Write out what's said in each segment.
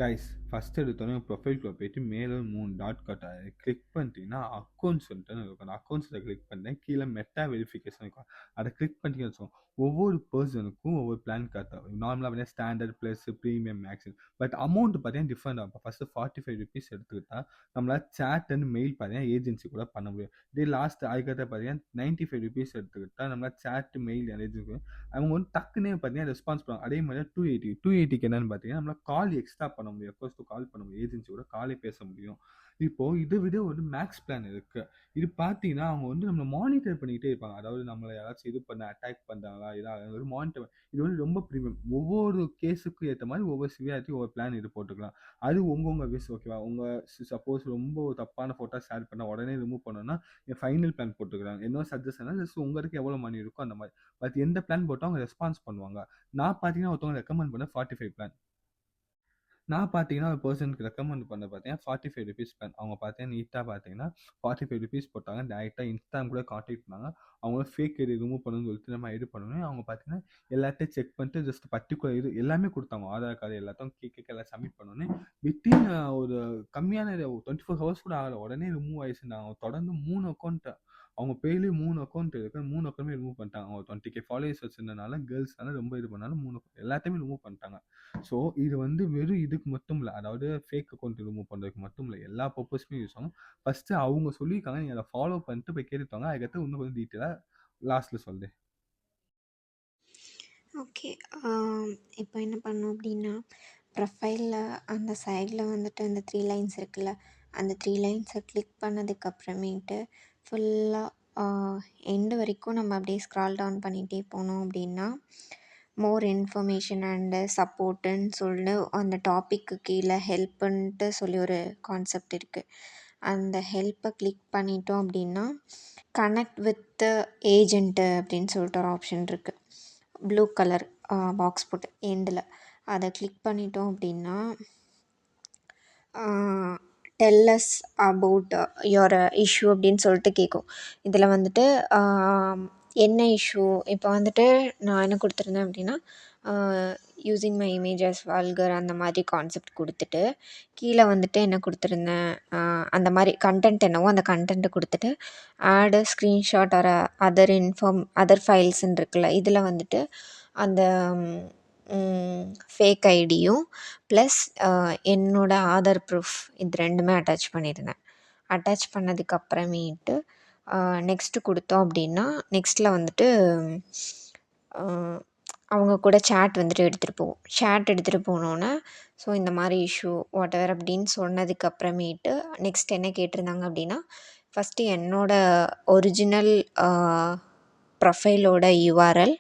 Guys first எடுத்தோடனே ப்ரொஃபைல்குள்ள போயிட்டு மேலே 3 டாட் காட்ட கிளிக் பண்ணிட்டீங்கன்னா அக்கௌண்ட்ஸ் வந்துட்டு இருக்கும். அந்த அக்கௌண்ட்ஸில் கிளிக் பண்ணேன் கீழே மெட்டா வெரிஃபிகேஷன் இருக்கும். அதை கிளிக் பண்ணிட்டீங்கன்னு வச்சுக்கோங்க, ஒவ்வொரு பர்சனுக்கும் ஒவ்வொரு பிளான் காட்டும். நார்மலாக பார்த்தீங்கன்னா standard plus premium maximum but amount பார்த்தீங்கன்னா டிஃப்ரெண்ட் ஆகும். ஃபர்ஸ்ட் 45 ருபீஸ் எடுத்துக்கிட்டா நம்மளால சேட் அண்ட் மெயில் பார்த்தீங்கன்னா ஏஜென்சி கூட பண்ண முடியும். இதே லாஸ்ட் அதுக்கடுத்து பார்த்தீங்கன்னா 95 ருபீஸ் எடுத்துக்கிட்டா நம்மளால சேட் மெயில் ஏஜென்சி அவங்க வந்து டக்குன்னே பார்த்தீங்கன்னா ரெஸ்பான்ஸ் பண்ணுவாங்க. அதே மாதிரி 280 என்னன்னு பார்த்தீங்கன்னா நம்மளால கால் எக்ஸ்ட்ரா பண்ண முடியும். ரெக்வஸ்ட் கால் பண்ண முடியும். ஏஜென்சியோட காலே பேச முடியும். இப்போ இதை விட ஒரு மேக்ஸ் பிளான் இருக்கு. இது பார்த்தீங்கன்னா அவங்க வந்து நம்மளை மானிட்டர் பண்ணிக்கிட்டே இருப்பாங்க. அதாவது நம்மளை யாராச்சும் இது பண்ண அட்டாக் பண்றாங்களா இதாக மானிட்டர். இது வந்து ரொம்ப ப்ரீமியம். ஒவ்வொரு கேஸுக்கும் ஏற்ற மாதிரி ஒவ்வொரு சிவியாரிட்டி ஒவ்வொரு பிளான் இது போட்டுக்கலாம். அது உங்கவுங்க விஷ் ஓகேவா. உங்க சப்போஸ் ரொம்ப ஒரு தப்பான போட்டோ ஷேர் பண்ண உடனே ரிமூவ் பண்ணணும்னா ஃபைனல் பிளான் போட்டுக்கிறாங்க. என்ன சஜஷன் ஜஸ்ட் உங்களுக்கு எவ்வளவு மணி இருக்கோ அந்த மாதிரி. பட் எந்த பிளான் போட்டோ அவங்க ரெஸ்பான்ஸ் பண்ணுவாங்க. நான் பார்த்தீங்கன்னா ஒருத்தவங்க ரெக்கமெண்ட் பண்ண 45 பிளான். நான் பார்த்தீங்கன்னா ஒரு பெர்சனுக்கு ரெக்கமெண்ட் பண்ண பார்த்தீங்கன்னா 45 ருபீஸ் பிளான். அவங்க பார்த்தீங்கன்னா நீட்டாக பார்த்தீங்கன்னா 45 ருபீஸ் போட்டாங்க. டேரெக்டாக இன்ஸ்டாகிராம் கூட கான்டாக்ட் பண்ணாங்க. அவங்களும் ஃபேக் ஐடி ரிமூவ் பண்ணணும்னு சொல்லிட்டு நம்ம இது பண்ணணும். அவங்க பார்த்தீங்கன்னா எல்லாத்தையும் செக் பண்ணிட்டு ஜஸ்ட் பர்டிகுலர் இது எல்லாமே கொடுத்தாங்க. ஆதார் கார்டு எல்லாத்தையும் கேட்க எல்லாம் சப்மிட் பண்ணோன்னே வித்தின் ஒரு கம்மியான 24 ஹவர்ஸ் கூட ஆகலை. உடனே ரிமூவ் ஆயிடுச்சுன்னாங்க. தொடர்ந்து 3 அக்கௌண்ட் அவங்க பேர்லேயே 3 அக்கௌண்ட் இருக்கு. 3 அக்கௌண்ட்டுமே ரிமூவ் பண்ணிட்டாங்க. அவங்க 20K ஃபாலோவர்ஸ் வச்சிருந்தனால கேர்ள்ஸ்னால ரொம்ப இது பண்ணாலும் 3 எல்லாத்தையுமே ரிமூவ் பண்ணிட்டாங்க. ஸோ இது வந்து வெறும் இதுக்கு மட்டும் இல்லை, அதாவது ஃபேக் அக்கௌண்ட் ரிமூவ் பண்ணுறதுக்கு மட்டும் இல்லை, எல்லா பர்பஸ்க்குமே யூஸ் ஆகும். ஃபர்ஸ்ட்டு அவங்க சொல்லியிருக்காங்க, நீங்கள் அதை ஃபாலோ பண்ணிட்டு போய் கேட்டுட்டாங்க. அதுக்கடுத்து இன்னும் கொஞ்சம் டீட்டெயிலாக லாஸ்ட்டில் சொல்கிறேன். ஓகே. இப்போ என்ன பண்ணோம் அப்படின்னா, ப்ரொஃபைலில் அந்த சைடில் வந்துட்டு அந்த 3 லைன்ஸ் இருக்குல்ல, அந்த 3 லைன்ஸை கிளிக் பண்ணதுக்கப்புறமேட்டு ஃபுல்லாக எண்டு வரைக்கும் நம்ம அப்படியே ஸ்க்ரால் டவுன் பண்ணிகிட்டே போனோம் அப்படின்னா, மோர் இன்ஃபர்மேஷன் அண்டு சப்போர்ட்டுன்னு சொல்லி அந்த டாப்பிக்கு கீழே ஹெல்ப்புன்ட்டு சொல்லி ஒரு கான்செப்ட் இருக்குது. அந்த ஹெல்ப்பை கிளிக் பண்ணிட்டோம் அப்படின்னா, கனெக்ட் வித் ஏஜென்ட்டு அப்படின்னு சொல்லிட்டு ஒரு ஆப்ஷன் இருக்குது. ப்ளூ கலர் பாக்ஸ் போட்டு எண்டில் அதை கிளிக் பண்ணிட்டோம் அப்படின்னா, tell us about your issue அப்படின்னு சொல்லிட்டு கேட்கும். இதில் வந்துட்டு என்ன இஷ்யூ இப்போ வந்துட்டு நான் என்ன கொடுத்துருந்தேன் அப்படின்னா, யூஸிங் மை இமேஜஸ் வல்கர் அந்த மாதிரி கான்செப்ட் கொடுத்துட்டு, கீழே வந்துட்டு என்ன கொடுத்துருந்தேன், அந்த மாதிரி கண்டென்ட் என்னவோ அந்த கண்டென்ட்டை கொடுத்துட்டு ஆடு ஸ்க்ரீன்ஷாட் ஆர் அதர் ஃபைல்ஸ்ன்னு இருக்குல்ல, இதில் வந்துட்டு அந்த ஃபேக் ஐடியும் ப்ளஸ் என்னோடய ஆதார் ப்ரூஃப் இது 2மே அட்டாச் பண்ணியிருந்தேன். அட்டாச் பண்ணதுக்கப்புறமேட்டு நெக்ஸ்ட்டு கொடுத்தோம் அப்படின்னா, நெக்ஸ்ட்டில் வந்துட்டு அவங்க கூட சேட் வந்துட்டு எடுத்துகிட்டு போவோம். சேட் எடுத்துகிட்டு போனோன்னே, ஸோ இந்த மாதிரி இஷ்யூ வாட்டெவர் அப்படின்னு சொன்னதுக்கப்புறமேட்டு நெக்ஸ்ட் என்ன கேட்டிருந்தாங்க அப்படின்னா, ஃபஸ்ட்டு என்னோடய ஒரிஜினல் ப்ரொஃபைலோட யூஆர்எல்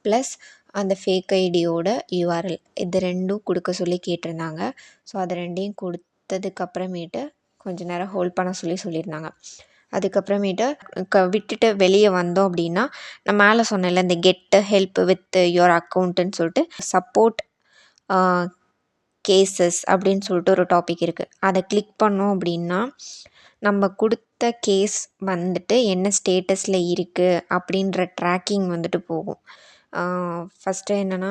ப்ளஸ் அந்த ஃபேக் ஐடியோட யூஆர்எல் இது 2ம் கொடுக்க சொல்லி கேட்டிருந்தாங்க. ஸோ அது 2யும் கொடுத்ததுக்கப்புறமேட்டு கொஞ்ச நேரம் ஹோல்ட் பண்ண சொல்லியிருந்தாங்க. அதுக்கப்புறமேட்டு விட்டுட்டு வெளியே வந்தோம் அப்படின்னா, நான் மேலே சொன்னேன்ல இந்த கெட் ஹெல்ப் வித் யுவர் அக்கௌண்ட்டுன்னு சொல்லிட்டு சப்போர்ட் கேசஸ் அப்படின்னு சொல்லிட்டு ஒரு டாபிக் இருக்குது. அதை கிளிக் பண்ணோம் அப்படின்னா, நம்ம கொடுத்த கேஸ் வந்துட்டு என்ன ஸ்டேட்டஸில் இருக்குது அப்படின்ற ட்ராக்கிங் வந்துட்டு போகும். ஃபஸ்ட்டு என்னென்னா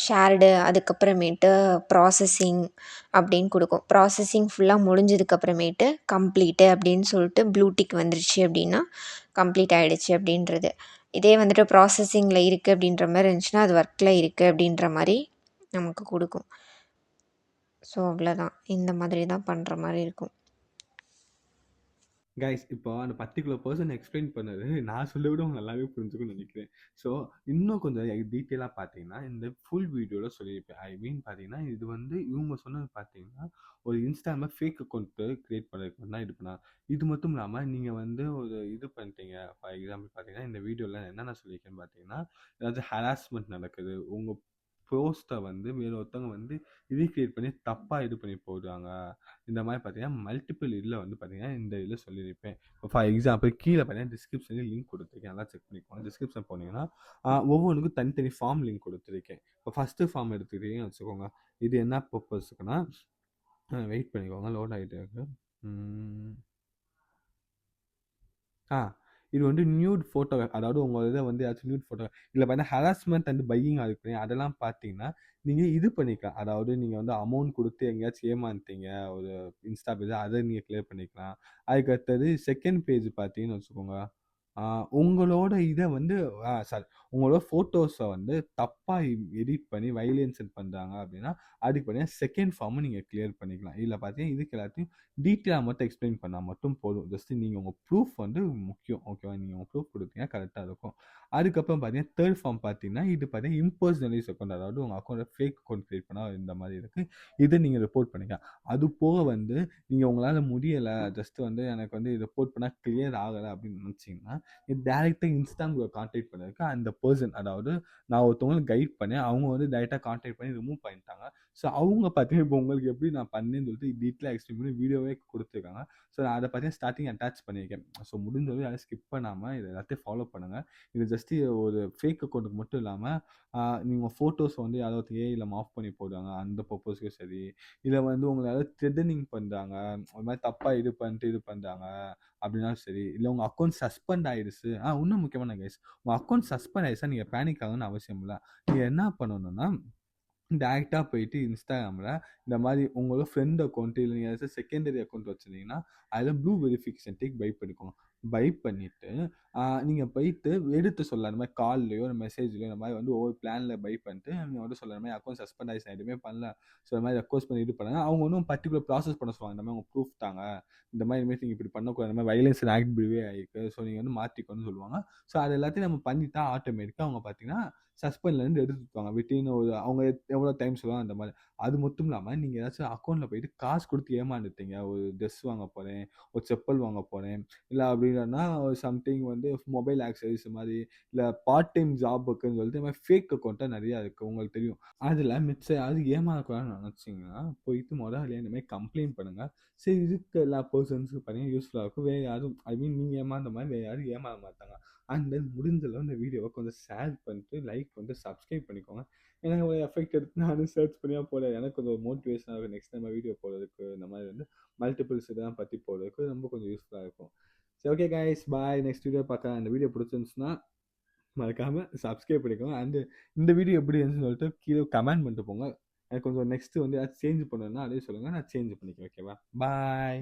ஷேர்டு, அதுக்கப்புறமேட்டு ப்ராசஸிங் அப்படின்னு கொடுக்கும். ப்ராசஸிங் ஃபுல்லாக முடிஞ்சதுக்கப்புறமேட்டு கம்ப்ளீட்டு அப்படின்னு சொல்லிட்டு ப்ளூ டிக் வந்துருச்சு அப்படின்னா கம்ப்ளீட் ஆகிடுச்சு அப்படின்றது. இதே வந்துட்டு ப்ராசஸிங்கில் இருக்குது அப்படின்ற மாதிரி இருந்துச்சுன்னா அது ஒர்க்கில் இருக்குது அப்படின்ற மாதிரி நமக்கு கொடுக்கும். ஸோ அவ்வளோதான், இந்த மாதிரி தான் பண்ணுற மாதிரி இருக்கும். கைஸ் இப்போ அந்த பர்டிகுலர் பர்சன் எக்ஸ்பிளைன் பண்ணது நான் சொல்ல விட அவங்க நல்லாவே புரிஞ்சுக்கும்னு நினைக்கிறேன். ஸோ இன்னும் கொஞ்சம் டீட்டெயிலாக பார்த்தீங்கன்னா இந்த ஃபுல் வீடியோவில் சொல்லியிருப்பேன். ஐ மீன் பார்த்தீங்கன்னா இது வந்து இவங்க சொன்னது பார்த்தீங்கன்னா ஒரு இன்ஸ்டாகிராமில் ஃபேக் அக்கௌண்ட்டு க்ரியேட் பண்ணுறதுக்கு தான் இது பண்ணாங்க. இது மட்டும் இல்லாமல் நீங்கள் வந்து ஒரு இது பண்ணிட்டீங்க. ஃபார் எக்ஸாம்பிள் பார்த்தீங்கன்னா இந்த வீடியோவில் என்னென்ன சொல்லியிருக்கேன்னு பார்த்தீங்கன்னா, ஏதாச்சும் ஹராஸ்மெண்ட் நடக்குது, உங்கள் போஸ்ட்டை வந்து வேற ஒருத்தவங்க வந்து ரீக்ரியேட் பண்ணி தப்பாக இது பண்ணி போடுறாங்க. இந்த மாதிரி பார்த்தீங்கன்னா மல்டிபிள் இதில் வந்து பார்த்தீங்கன்னா இந்த இதில் சொல்லியிருப்பேன். இப்போ ஃபார் எக்ஸாம்பிள் கீழே பார்த்தீங்கன்னா டிஸ்கிரிப்ஷனில் லிங்க் கொடுத்துருக்கேன். நல்லா செக் பண்ணிக்கோங்க. டிஸ்கிரிப்ஷன் போனீங்கன்னா ஒவ்வொன்றுக்கும் தனித்தனி ஃபார்ம் லிங்க் கொடுத்துருக்கேன். இப்போ ஃபஸ்ட்டு ஃபார்ம் எடுத்துக்கிட்டீங்கன்னு வச்சுக்கோங்க. இது என்ன பர்பஸுக்குன்னா, வெயிட் பண்ணிக்கோங்க, லோட் ஆகிட்டே இருக்கு. ஆ இது வந்து நியூட் ஃபோட்டோ அதாவது உங்க இத வந்து ஏதாச்சும் நியூட் ஃபோட்டோ இல்ல பார்த்தீங்கன்னா ஹராஸ்மென்ட் அண்ட் பையிங் இருக்கு அதெல்லாம் பார்த்தீங்கன்னா, நீங்க இது பண்ணிக்கலாம். அதாவது நீங்க வந்து அமௌண்ட் குடுத்து எங்கேயாச்சும் ஏமாந்துட்டீங்க. ஒரு இன்ஸ்டா பேஜ் அத நீங்க கிளியர் பண்ணிக்கலாம். அதுக்கு அடுத்தது செகண்ட் பேஜ் பார்த்தீங்கன்னு வச்சுக்கோங்க. ஆ உங்களோட இத வந்து சாரி உங்களோட ஃபோட்டோஸ வந்து தப்பா எடிட் பண்ணி வயலேஷன் பண்றாங்க அப்டின்னா, அதுக்கு பார்த்தீங்கன்னா செகண்ட் ஃபார்ம நீங்க கிளியர் பண்ணிக்கலாம். இதுல பார்த்தீங்கன்னா இதுக்கு எல்லாத்தையும் டீட்டெயிலா மட்டும் எக்ஸ்ப்ளைன் பண்ணா மட்டும் போதும். ஜஸ்ட் நீங்க உங்க ப்ரூஃப் வந்து முக்கியம். ஓகேவா? நீங்க உங்க ப்ரூஃப் குடுத்தீங்கன்னா கரெக்ட்டா இருக்கும். அதுக்கப்புறம் பார்த்தீங்கன்னா, 3 ஃபார்ம் பார்த்தீங்கன்னா, இது பார்த்தீங்கன்னா இம்பர்சனலைஸ் அக்கவுண்ட் அதாவது உங்க அக்கவுண்ட்ல ஃபேக் அக்கவுண்ட் கிரியேட் பண்ணா இந்த மாரி இருக்கு. இத நீங்க ரிப்போர்ட் பண்ணிக்கலாம். அது போக வந்து நீங்க உங்களால முடியல, ஜஸ்ட் வந்து எனக்கு வந்து ரிப்போர்ட் பண்ணா கிளியர் ஆகல அப்டின்னு நெனச்சீங்கன்னா, டைரக்ட்டா இன்ஸ்டாங்கில கான்டாக்ட் பண்ணதுக்கு அந்த பெர்சன் அதாவது நான் ஒருத்தவங்களுக்கு கைட் பண்ணேன். அவங்க வந்து டைரக்ட்டா கான்டாக்ட் பண்ணி ரிமூவ் பண்ணிட்டாங்க. ஸோ அவங்க பார்த்தீங்கன்னா, இப்போ உங்களுக்கு எப்படி நான் பண்ணேன்னு சொல்லிட்டு டீட்டெயிலா எக்ஸ்பிளைன் பண்ணி வீடியோவே குடுத்துருக்காங்க. ஸோ நான் அத பார்த்தீங்கன்னா ஸ்டார்ட்டிங் அட்டாச் பண்ணியிருக்கேன். ஸோ முடிஞ்ச அளவு யாரும் ஸ்கிப் பண்ணாம இத எல்லாத்தையும் ஃபாலோ பண்ணுங்க. இது ஜஸ்ட் ஒரு ஃபேக் அக்கவுண்ட்க்கு மட்டும் இல்லாம, நீங்க ஃபோட்டோஸ் வந்து யாராவது ஏஐல மார்ஃப் பண்ணி போடுவாங்க. அந்த பர்ப்பஸ்க்கும் சரி, இல்ல வந்து உங்கள யாராவது த்ரெட்டனிங் பண்றாங்க. ஒரு மாரி தப்பா இது பண்ணிட்டு இது பண்றாங்க. அப்படின்னாலும் சரி, இல்ல உங்க அக்கவுண்ட் சஸ்பெண்ட் ஆயிடுச்சு. இன்னும் முக்கியமான கைஸ், உங்க அக்கவுண்ட் சஸ்பெண்ட் ஆயிடுச்சுனா நீங்க பேனிக் ஆகணும்னு அவசியம் இல்ல. நீங்க என்ன பண்ணணும்னா டைரக்ட்டா போயிட்டு இன்ஸ்டாகிராம்ல இந்த மாரி உங்களோட ஃப்ரெண்ட் அக்கவுண்ட் இல்ல நீங்க ஏதாச்சும் செகண்டரி அக்கவுண்ட் வச்சிருந்தீங்கன்னா, அதுல ப்ளூ வெரிஃபிகேஷன் டிக் பை பண்ணிக்கோங்க. பை பண்ணிட்டு, நீங்க போயிட்டு எடுத்து சொல்லலாம். இந்த மாரி கால்லயோ, மெசேஜ்லயோ இந்த மாரி வந்து ஒவ்வொரு பிளான்ல பை பண்ணிட்டு, நீங்க வந்து சொல்லலாம். இந்த மாரி அக்கவுண்ட் சஸ்பெண்ட் ஆயிடுச்சு. நான் எதுவுமே பண்ணல. ஸோ இந்த மாரி ரெக்வெஸ்ட் பண்ணி இது பண்ணுங்க. அவங்க இன்னும் பர்ட்டிகுலர் ப்ராசஸ் பண்ண சொல்லுவாங்க. இந்த மாரி உங்க ப்ரூஃப் தாங்க. இந்த மாரி இனிமேட்டு நீங்க இப்படி பண்ணக்கூடாது. இந்த மாரி வயலன்ஸ் ஆக்ட் பிஹேவியர் ஆயிருக்கு. ஸோ நீங்க வந்து மாத்திக்கோன்னு சொல்லுவாங்க. ஸோ அது எல்லாத்தையும் நம்ம பண்ணிட்டா ஆட்டோமேட்டிக்கா அவங்க பார்த்தீங்கன்னா சஸ்பெண்ட்லேருந்து எடுத்துப்பாங்க. வித்தின் ஒரு அவங்க எவ்வளோ டைம் சொல்லுவாங்க அந்த மாரி. அது மட்டும் இல்லாம நீங்க ஏதாச்சும் அக்கவுண்ட்ல போயிட்டு காசு குடுத்து ஏமாந்துட்டீங்க. ஒரு ட்ரெஸ் வாங்க போறேன், ஒரு செப்பல் வாங்க போறேன், இல்ல அப்படி இல்லன்னா சம்திங் வந்து மொபைல் ஆக்சஸரீஸ் மாரி, இல்ல பார்ட் டைம் ஜாபுக்குன்னு சொல்லிட்டு இந்த மாரி ஃபேக் அக்கவுண்ட்டா நெறையா இருக்கு. உங்களுக்கு தெரியும். அதுல மிச்சம் யாரும் ஏமாறக்கூடாதுன்னு நெனச்சீங்கன்னா, போயிட்டு மொதல்லயே இந்த மாரி கம்ப்ளைண்ட் பண்ணுங்க. சரி இருக்க எல்லா பெர்சன்ஸ்க்கும் பார்த்தீங்கன்னா யூஸ்ஃபுல்லா இருக்கும். வேற யாரும் ஐ மீன் நீங்க ஏமாந்த மாரி வேற யாரும் ஏமாற மாட்டாங்க. அண்ட் தென் முடிஞ்ச அளவு இந்த வீடியோவ கொஞ்சம் ஷேர் பண்ணிட்டு, லைக் வந்து சப்ஸ்கிரைப் பண்ணிக்கோங்க. ஏன்னா ஒரு எஃபெக்ட் எடுத்து நானும் சர்ச் பண்ணியா போடுறேன். எனக்கு கொஞ்சம் ஒரு மோட்டிவேஷனா இருக்கும். நெக்ஸ்ட் டைம் வீடியோ போடுறதுக்கு இந்த மாரி வந்து மல்டிபிள்ஸ் இதெல்லாம் பத்தி போடுறதுக்கு ரொம்ப கொஞ்சம் யூஸ்ஃபுல்லா இருக்கும். சரி okay guys bye. Next video பார்க்கலாம். இந்த வீடியோ பிடிச்சிருந்துச்சுன்னா மறக்காம சப்ஸ்கிரைப் பண்ணிக்கோங்க. அண்ட் இந்த வீடியோ எப்படி இருந்துச்சுன்னு சொல்லிட்டு கீழ கமெண்ட் பண்ணிட்டு போங்க. எனக்கு கொஞ்சம் நெக்ஸ்ட் வந்து ஏதாச்சும் சேஞ்ச் பண்ணணும்னா அதையும் சொல்லுங்க. நான் சேஞ்ச் பண்ணிக்கிறேன். ஓகேவா? பாய்.